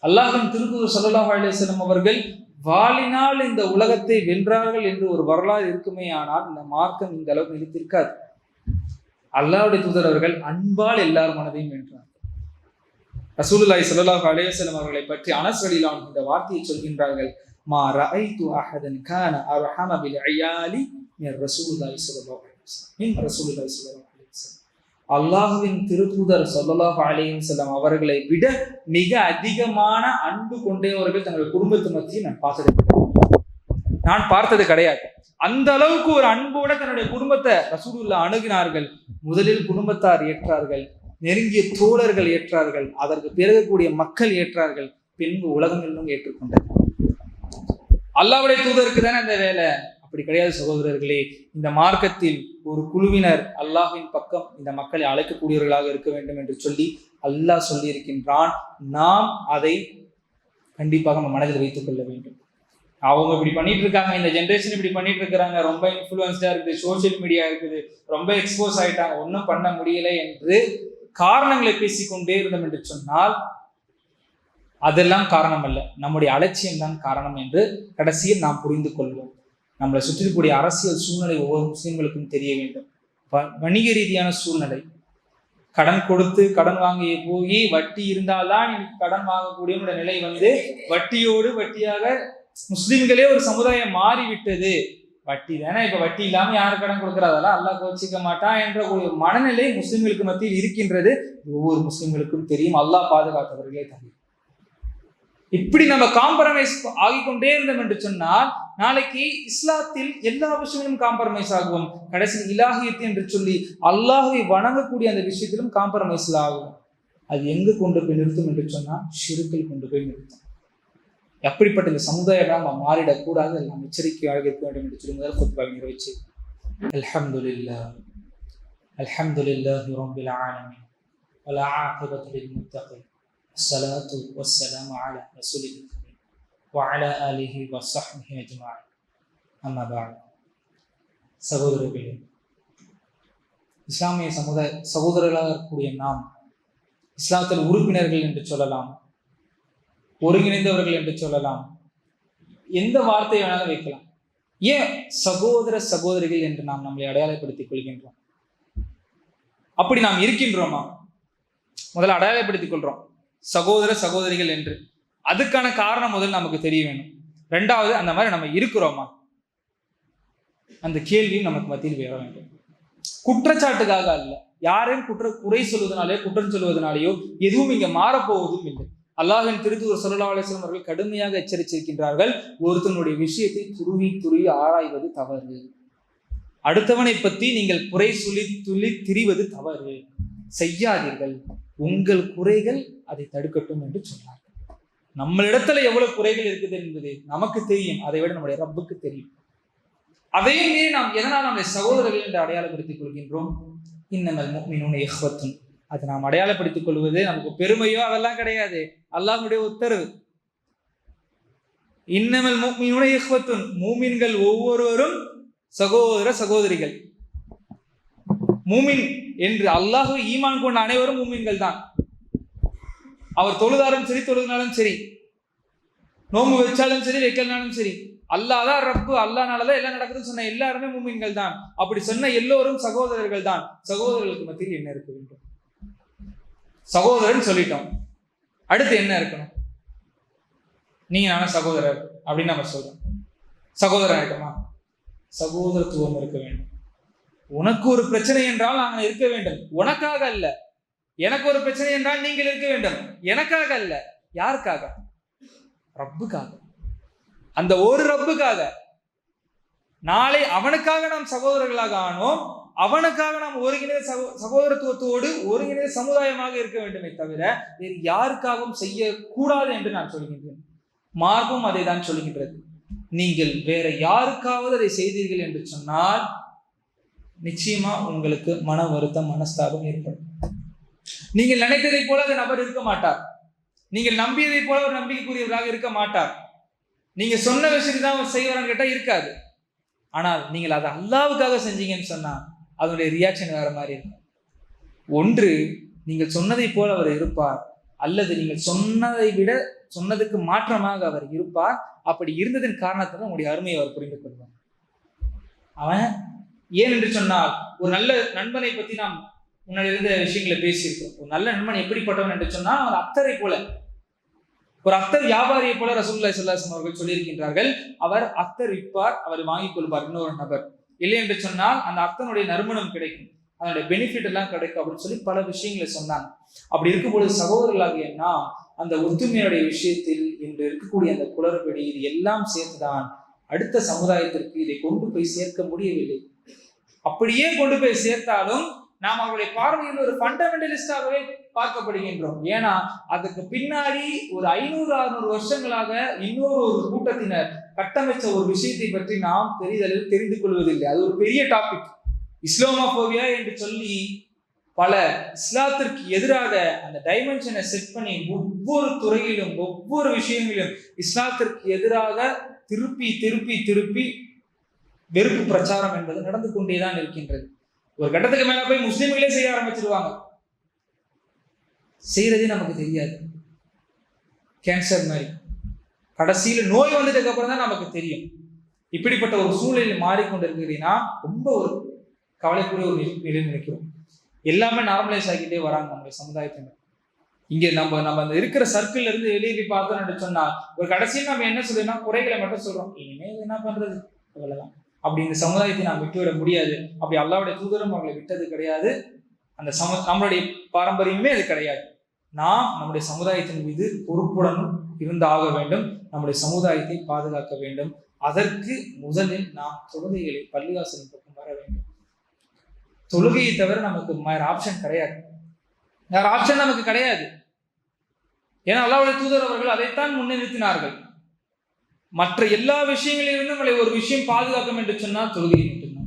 அல்லாஹ்வின் திருத்தூதர் ஸல்லல்லாஹு அலைஹி வஸல்லம் அவர்கள் வாளினால் இந்த உலகத்தை வென்றார்கள் என்று ஒரு வரலாறு இருக்குமே, ஆனால் இந்த மார்க்கம் இந்த அளவுக்கு நிலைத்திருக்காது. அல்லாஹ்வுடைய தூதர் அவர்கள் அன்பால் எல்லார் மனதையும் வென்றார். ரசூலுல்லாஹி ஸல்லல்லாஹு அலைஹி வஸல்லம் அவர்களை பற்றி அனஸ் ரலியல்லாஹு அன்ஹு இந்த வார்த்தையை சொல்கின்றார்கள், மா ரஅய்து அஹதன் கான அர்ஹம பில் இயாலி மின் ரசூலுல்லாஹி ஸல்லல்லாஹு அலைஹி வஸல்லம். அல்லாஹ்வின் திருத்தூதர் ஸல்லல்லாஹு அலைஹி வஸல்லம் அவர்களை விட மிக அதிகமான அன்பு கொண்டவர்கள் தங்கள் குடும்பத்து மத்தியில் நான் பார்த்தது கிடையாது. அந்த அளவுக்கு ஒரு அன்போட தன்னுடைய குடும்பத்தை ரசூலுல்லாஹ் அணுகினார்கள். முதலில் குடும்பத்தார் ஏற்றார்கள், நெருங்கிய தோழர்கள் ஏற்றார்கள், அதற்கு பிறகு கூடிய மக்கள் ஏற்றார்கள், பின்பு உலகம் எல்லாம் ஏற்றுக்கொண்டது. அல்லாஹ்வுடைய தூதருக்கு தானே அந்த வேலை. அப்படி கிடையாது சகோதரர்களே. இந்த மார்க்கத்தில் ஒரு குழுவினர் அல்லாஹ்வின் பக்கம் இந்த மக்களை அழைக்கக்கூடியவர்களாக இருக்க வேண்டும் என்று சொல்லி அல்லாஹ் சொல்லி இருக்கின்றான். நாம் அதை கண்டிப்பாக நம்ம மனதில் வைத்துக் கொள்ள வேண்டும். அவங்க இப்படி பண்ணிட்டு இருக்காங்க, இந்த ஜென்ரேஷன் இப்படி பண்ணிட்டு இருக்கிறாங்க, ரொம்ப இன்ஃப்ளூயன்ஸ்டா இருக்குது, சோசியல் மீடியா இருக்குது, ரொம்ப எக்ஸ்போஸ் ஆயிட்டாங்க, ஒன்றும் பண்ண முடியலை என்று காரணங்களை பேசிக்கொண்டே இருந்தோம் என்று சொன்னால் அதெல்லாம் காரணம் அல்ல, நம்முடைய அலட்சியம் தான் காரணம் என்று கடைசியில் நாம் புரிந்து கொள்வோம். நம்மளை சுற்றிக்கூடிய அரசியல் சூழ்நிலை ஒவ்வொரு முஸ்லிம்களுக்கும் தெரிய வேண்டும். வணிக ரீதியான சூழ்நிலை, கடன் கொடுத்து கடன் வாங்கி போய் வட்டி இருந்தால்தான் இன்னைக்கு கடன் வாங்கக்கூடிய நிலை வட்டியோடு வட்டியாக முஸ்லிம்களே ஒரு சமுதாயம் மாறிவிட்டது. வட்டி தானே, இப்ப வட்டி இல்லாம யாரு கடன் கொடுக்கறதெல்லாம் அல்லாஹ் கோச்சிக்க மாட்டான் என்ற ஒரு மனநிலை முஸ்லிம்களுக்கு மத்தியில் இருக்கின்றது. ஒவ்வொரு முஸ்லிம்களுக்கும் தெரியும், அல்லாஹ் பாதுகாத்தவர்களே தெரியும். இப்படி நம்ம காம்ப்ரமைஸ் ஆகிக்கொண்டே இருந்தோம் என்று சொன்னால் நாளைக்கு இஸ்லாத்தில் எல்லா விஷயங்களும் காம்ப்ரமைஸ் ஆகுவோம். கடைசி இலாஹியத்து என்று சொல்லி அல்லாஹ்வை வணங்கக்கூடிய அந்த விஷயத்திலும் காம்ப்ரமைஸ் ஆகும். அது எங்கு கொண்டு போய் நிறுத்தும் என்று சொன்னால் ஷிர்கில் கொண்டு போய் நிறுத்தும். எப்படிப்பட்ட இந்த சமுதாயம் நாம் மாறிடக்கூடாது, நாம் எச்சரிக்கையாக இருக்க வேண்டும் என்று சொல்லி முதல் குத்பாவை நிறைவேற்றி அல்ஹம்துலில்லாஹ் அல்ஹம்துலில்லாஹி ரப்பில் ஆலமீன் வல் ஆகிபத்து லில் முத்தகீன் الصلاة والسلام على رسول الله وعلى آله وصحبه أجمعين أما بعد. சகோதரர்களே, இஸ்லாமிய சகோதரர்களாக இருக்கக்கூடிய நாம் இஸ்லாத்தில் உறுப்பினர்கள் என்று சொல்லலாம், ஒருங்கிணைந்தவர்கள் என்று சொல்லலாம், எந்த வார்த்தையை வேணாலும் வைக்கலாம். ஏன் சகோதர சகோதரிகள் என்று நாம் நம்மளை அடையாளப்படுத்திக் கொள்கின்றோம்? அப்படி நாம் இருக்கின்றோமா? முதல்ல அடையாளப்படுத்திக் கொள்றோம் சகோதர சகோதரிகள் என்று. அதுக்கான காரணம் முதல் நமக்கு தெரிய வேணும். ரெண்டாவது, அந்த மாதிரி நம்ம இருக்கிறோமா? அந்த கேள்வியும் நமக்கு மத்தியில் வர வேண்டும். குற்றச்சாட்டுக்காக அல்ல, யாரையும் குறை சொல்வதனாலேயோ குற்றம் சொல்வதனாலேயோ எதுவும் இங்க மாறப்போவதும் இல்லை. அல்லாஹ்வின் திருத்தூதர் ஸல்லல்லாஹு அலைஹி வஸல்லம் அவர்கள் கடுமையாக எச்சரித்திருக்கின்றார்கள், ஒருத்தனுடைய விஷயத்தை துருவி ஆராய்வது தவறு, அடுத்தவனை பற்றி நீங்கள் குறை சொல்லி திரிவது தவறு, செய்யாதீர்கள், உங்கள் குறைகள் அதை தடுக்கட்டும் என்று சொன்னார்கள். நம்மளிடத்துல எவ்வளவு குறைகள் இருக்குது என்பது நமக்கு தெரியும், அதை விட நம்முடைய ரப்புக்கு தெரியும். அதையுமே நாம் எதனால் நம்முடைய சகோதரர்கள் என்று அடையாளப்படுத்திக் கொள்கின்றோம்? இன்னமல் முஃமினூன இஹ்வத்துன். அதை நாம் அடையாளப்படுத்திக் கொள்வது நமக்கு பெருமையோ அதெல்லாம் கிடையாது, அல்லாஹ்வுடைய உத்தரவு. இன்னமல் முஃமினூன இஹ்வத்துன், மூமின்கள் ஒவ்வொருவரும் சகோதர சகோதரிகள். மூமின் என்று அல்லாஹ்வை ஈமான் கொண்ட அனைவரும் மூமின்கள் தான். அவர் தொழுதாலும் சரி தொழுதினாலும் சரி, நோம்பு வச்சாலும் சரி வைக்கலனாலும் சரி, அல்லாஹ் தான் ரப்பு, அல்லாஹ்னாலதான் எல்லாம் நடக்குதுன்னு சொன்ன எல்லாருமே மூமின்கள் தான். அப்படி சொன்ன எல்லோரும் சகோதரர்கள் தான். சகோதரர்களுக்கு மத்தியில் என்ன இருக்க வேண்டும்? சகோதரன் சொல்லிட்டோம், அடுத்து என்ன இருக்கணும்? நீங்க நானும் சகோதரர் அப்படின்னு நம்ம சொல்றோம். சகோதரன் ஆயிட்டோமா? சகோதரத்துவம் இருக்க வேண்டும். உனக்கு ஒரு பிரச்சனை என்றால் நாங்கள் இருக்க வேண்டும், உனக்காக அல்ல. எனக்கு ஒரு பிரச்சனை என்றால் நீங்கள் இருக்க வேண்டும், எனக்காக அல்ல. யாருக்காக? ரப்புக்காக. அந்த ஒரு ரப்புக்காக. நாளை அவனுக்காக நாம் சகோதரர்களாக ஆனோம், அவனுக்காக நாம் ஒருங்கிணைந்த சகோதரத்துவத்தோடு ஒருங்கிணைந்த சமுதாயமாக இருக்க வேண்டுமே தவிர வேறு யாருக்காகவும் செய்யக்கூடாது என்று நான் சொல்கின்றேன். மார்க்கும் அதை தான் சொல்கின்றது. நீங்கள் வேற யாருக்காவது அதை செய்தீர்கள் என்று சொன்னால் நிச்சயமா உங்களுக்கு மன வருத்தம், மனஸ்தாபம் ஏற்படும். நீங்கள் நினைத்ததை போல அந்த நபர் இருக்க மாட்டார். நீங்கள் நம்பியதை போல ஒரு நம்பிக்கைக்குரியவராக இருக்க மாட்டார். நீங்க சொன்ன விஷயத்தை தான் அவர் செய்வாரான்னு கேட்டா இருக்காது. ஆனால் நீங்கள் அதை அல்லாவுக்காக செஞ்சீங்கன்னு சொன்னா அதனுடைய ரியாக்ஷன் வேற மாதிரி இருக்கும். ஒன்று, நீங்கள் சொன்னதை போல அவர் இருப்பார், அல்லது நீங்கள் சொன்னதை விட சொன்னதுக்கு மாற்றமாக அவர் இருப்பார். அப்படி இருந்ததன் காரணத்தால் உங்களுடைய அருமையை அவர் புரிந்து கொள்வார். அவன் ஏன் என்று சொன்னால், ஒரு நல்ல நண்பனை பத்தி நாம் முன்னாடி இருந்த விஷயங்களை பேசியிருக்கோம். ஒரு நல்ல நண்பன் எப்படிப்பட்டவன் என்று சொன்னால், அவர் அத்தரை போல, ஒரு அத்தர் வியாபாரியை போல ரசூலுல்லாஹி ஸல்லல்லாஹு அலைஹி வஸல்லம் அவர்கள் சொல்லியிருக்கின்றார்கள். அவர் அத்தர் விற்பார், அவர் வாங்கிக் கொள்வார் இன்னொரு நபர். இல்லை என்று சொன்னால் அந்த அத்தனுடைய நறுமணம் கிடைக்கும், அதனுடைய பெனிஃபிட் எல்லாம் கிடைக்கும் அப்படின்னு சொல்லி பல விஷயங்களை சொன்னாங்க. அப்படி இருக்கும்பொழுது சகோதரர்களாகிய நாம் அந்த ஒத்துமையுடைய விஷயத்தில் இன்று இருக்கக்கூடிய அந்த குளறுபடி இது எல்லாம் சேர்த்துதான் அடுத்த சமுதாயத்திற்கு இதை கொண்டு போய் சேர்க்க முடியவில்லை. அப்படியே கொண்டு போய் சேர்த்தாலும் நாம் அவருடைய பார்வையில் ஒரு ஃபண்டமெண்டலிஸ்டாகவே பார்க்கப்படுகின்றோம். ஏன்னா அதுக்கு பின்னாடி ஒரு 500-600 வருஷங்களாக இன்னொரு ஒரு கூட்டத்தினர் கட்டமைச்ச ஒரு விஷயத்தை பற்றி நாம் பெரிதளவில் தெரிந்து கொள்வதில்லை. அது ஒரு பெரிய டாபிக். இஸ்லாமோபோபியா என்று சொல்லி பல இஸ்லாத்திற்கு எதிராக அந்த டைமென்ஷனை செட் பண்ணி ஒவ்வொரு துறையிலும் ஒவ்வொரு விஷயங்களிலும் இஸ்லாத்திற்கு எதிராக திருப்பி திருப்பி திருப்பி வெறுப்பு பிரச்சாரம் என்பது நடந்து கொண்டேதான் இருக்கின்றது. ஒரு கட்டத்துக்கு மேல போய் முஸ்லிம்களே செய்ய ஆரம்பிச்சிருவாங்க. செய்யறதே நமக்கு தெரியாது. கேன்சர் மாதிரி கடைசியில நோய் வந்ததுக்கு அப்புறம் தான் நமக்கு தெரியும். இப்படிப்பட்ட ஒரு சூழ்நிலையில் மாறிக்கொண்டிருக்கிறீங்கன்னா ரொம்ப ஒரு கவலைக்குரிய ஒரு நிலை நினைக்கிறோம். எல்லாமே நார்மலைஸ் ஆகிட்டே வராங்க நம்முடைய சமுதாயத்தினர். இங்க நம்ம அந்த இருக்கிற சர்க்கிள் இருந்து வெளியே பார்த்தோம்னு சொன்னா ஒரு கடைசியில் நம்ம என்ன சொல்றோம்னா குறைகளை மட்டும் சொல்றோம். இனிமேல் என்ன பண்றது, அவ்வளவுதான். அப்படி இந்த சமுதாயத்தை நாம் விட்டுவிட முடியாது. அப்படி அல்லாஹ்வுடைய தூதரும் அவர்களை விட்டது கிடையாது. அந்த நம்மளுடைய பாரம்பரியமே அது கிடையாது. நாம் நம்முடைய சமுதாயத்தின் மீது பொறுப்புடன் இருந்தாக வேண்டும். நம்முடைய சமுதாயத்தை பாதுகாக்க வேண்டும். அதற்கு முதலில் நாம் தொழுகைகளை பள்ளிவாசலின் பக்கம் வர வேண்டும். தொழுகையை தவிர நமக்கு வேற ஆப்ஷன் கிடையாது. வேற ஆப்ஷன் நமக்கு கிடையாது. ஏன்னா அல்லாஹ்வுடைய தூதர் அவர்கள் அதைத்தான் முன்னிறுத்தினார்கள். மற்ற எல்லா விஷயங்களிலிருந்தும் நம்மளை ஒரு விஷயம் பாதுகாக்கும் என்று சொன்னால் தொழுகை மட்டும்தான்.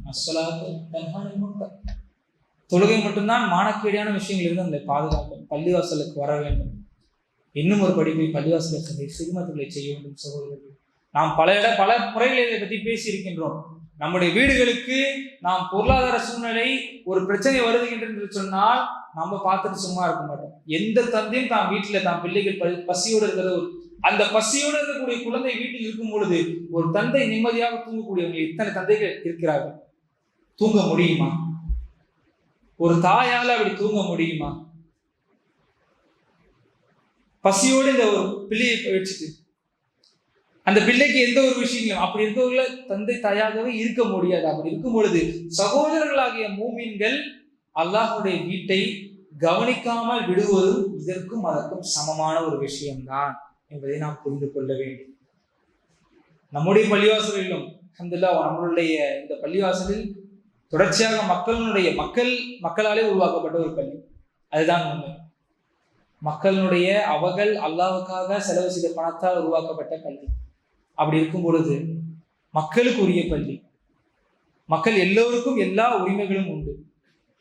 தொழுகை மட்டும்தான் மானக்கேடியான விஷயங்களிலிருந்து நம்மளை பாதுகாக்கும். பள்ளிவாசலுக்கு வர வேண்டும். இன்னும் ஒரு படிப்பை பள்ளிவாசலுக்கு சிறுமத்துகளை செய்ய வேண்டும். சகோதரர்கள், நாம் பல முறைகளை இதை பற்றி பேசி இருக்கின்றோம். நம்முடைய வீடுகளுக்கு நாம் பொருளாதார சூழ்நிலை ஒரு பிரச்சனை வருது என்று சொன்னால் நம்ம பார்த்துட்டு சும்மா இருக்க மாட்டோம். எந்த தந்தையும் தான் வீட்டுல தான் பிள்ளைகள் பசியோடு இருக்கிற அந்த பசியோடு இருக்கக்கூடிய குழந்தை வீட்டில் இருக்கும் பொழுது ஒரு தந்தை நிம்மதியாக தூங்கக்கூடியவங்க இத்தனை தந்தைகள் இருக்கிறார்கள். தூங்க முடியுமா? ஒரு தாயால அப்படி தூங்க முடியுமா? பசியோடு இந்த ஒரு பிள்ளையை வச்சுட்டு அந்த பிள்ளைக்கு எந்த ஒரு விஷயங்களும் அப்படி இருக்கவங்கள தந்தை தாயாகவே இருக்க முடியாது. அப்படி இருக்கும் பொழுது சகோதரர்களாகிய மூமின்கள் அல்லாஹ்வுடைய வீட்டை கவனிக்காமல் விடுவதும் இதற்கும் அதற்கும் சமமான ஒரு விஷயம்தான் என்பதை நாம் புரிந்து கொள்ள வேண்டும். நம்முடைய பள்ளிவாசலிலும் அல்ஹம்துலில்லாஹ் நம்மளுடைய இந்த பள்ளிவாசலில் தொடர்ச்சியாக மக்களாலே உருவாக்கப்பட்ட ஒரு பள்ளி. அதுதான் உண்மை. மக்களுடைய அவர்கள் அல்லாஹ்வுக்காக செலவு செய்த பணத்தால் உருவாக்கப்பட்ட பள்ளி. அப்படி இருக்கும் பொழுது மக்களுக்கு உரிய பள்ளி. மக்கள் எல்லோருக்கும் எல்லா உரிமைகளும் உண்டு.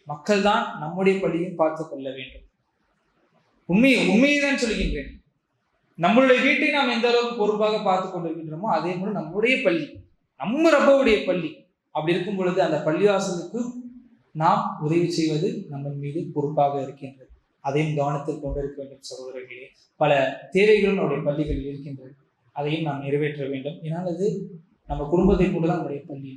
மக்கள் தான் நம்முடைய பள்ளியும் பார்த்து கொள்ள வேண்டும். உண்மையை தான் சொல்கின்றேன். நம்மளுடைய வீட்டை நாம் எந்த அளவுக்கு பொறுப்பாக பார்த்து கொண்டிருக்கின்றோமோ அதே போல நம்முடைய பள்ளி, நம்ம ரப்பவுடைய பள்ளி. அப்படி இருக்கும் பொழுது அந்த பள்ளிவாசலுக்கு நாம் உதவி செய்வது நம்ம மீது பொறுப்பாக இருக்கின்றது. அதையும் கவனத்தில் கொண்டிருக்க வேண்டும் சகோதரர்களே. பல தேவைகளும் நம்முடைய பள்ளிகளில் இருக்கின்றது. அதையும் நாம் நிறைவேற்ற வேண்டும். ஏன்னால் அது நம்ம குடும்பத்தை கூட தான் நம்முடைய பள்ளி.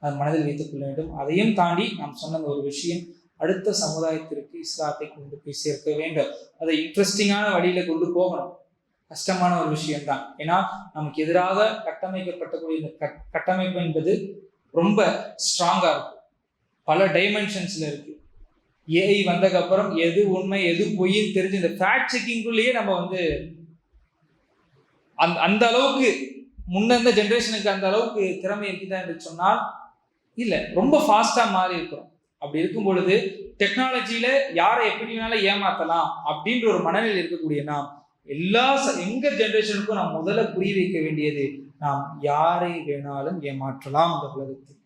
அதை மனதில் வைத்துக் கொள்ள வேண்டும். அதையும் தாண்டி நாம் சொன்ன ஒரு விஷயம், அடுத்த சமுதாயத்திற்கு இஸ்லாத்தை கொண்டு போய் சேர்க்க வேண்டும். அதை இன்ட்ரெஸ்டிங்கான வழியில கொண்டு போகணும். கஷ்டமான ஒரு விஷயம்தான். ஏன்னா நமக்கு எதிராக கட்டமைக்கப்பட்டக்கூடிய இந்த கட்டமைப்பு என்பது ரொம்ப ஸ்ட்ராங்கா இருக்கு. பல டைமென்ஷன்ஸ்ல இருக்கு. ஏஐ வந்ததுக்கு அப்புறம் எது உண்மை எது பொய்ன்னு தெரிஞ்சு இந்த ஃபேக்ட் செக்கிங்குள்ளேயே நம்ம அந்த அளவுக்கு முன்ன ஜென்ரேஷனுக்கு அந்த அளவுக்கு திறமை இருக்குதா என்று சொன்னால் இல்லை. ரொம்ப ஃபாஸ்டா மாறி இருக்கிறோம். அப்படி இருக்கும் பொழுது டெக்னாலஜியில யாரை எப்படி வேணாலும் ஏமாத்தலாம் அப்படின்ற ஒரு மனநிலை இருக்கக்கூடிய நாம் எங்க ஜெனரேஷனுக்கும் நாம் முதல்ல புரிய வைக்க வேண்டியது, நாம் யாரை வேணாலும் ஏமாற்றலாம் இந்த உலகத்தில்,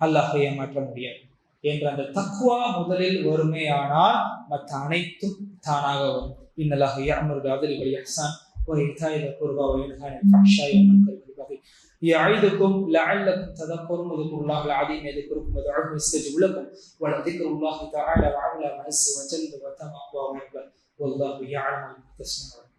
அல்லாஹை ஏமாற்ற முடியாது என்ற அந்த தக்வா முதலில் வருமேயானால் மற்ற அனைத்தும் தானாக வரும். இன்னல்லாஹ யஅமுரு பில் அத்லி வல் இஹ்சான் வ ஈதாஇ தில் குர்பா வ யன்ஹா அனில் ஃபஹ்ஷாஇ வல் முன்கரி வல் பகி يعظكم لعلكم تذكرون واذكروا الله العظيم يذكركم وادعوه يستجب لكم ولذكر الله تعالى وعلى ما عز وجل وتم أقوى وأكبر والله يعلم ما تصنعون.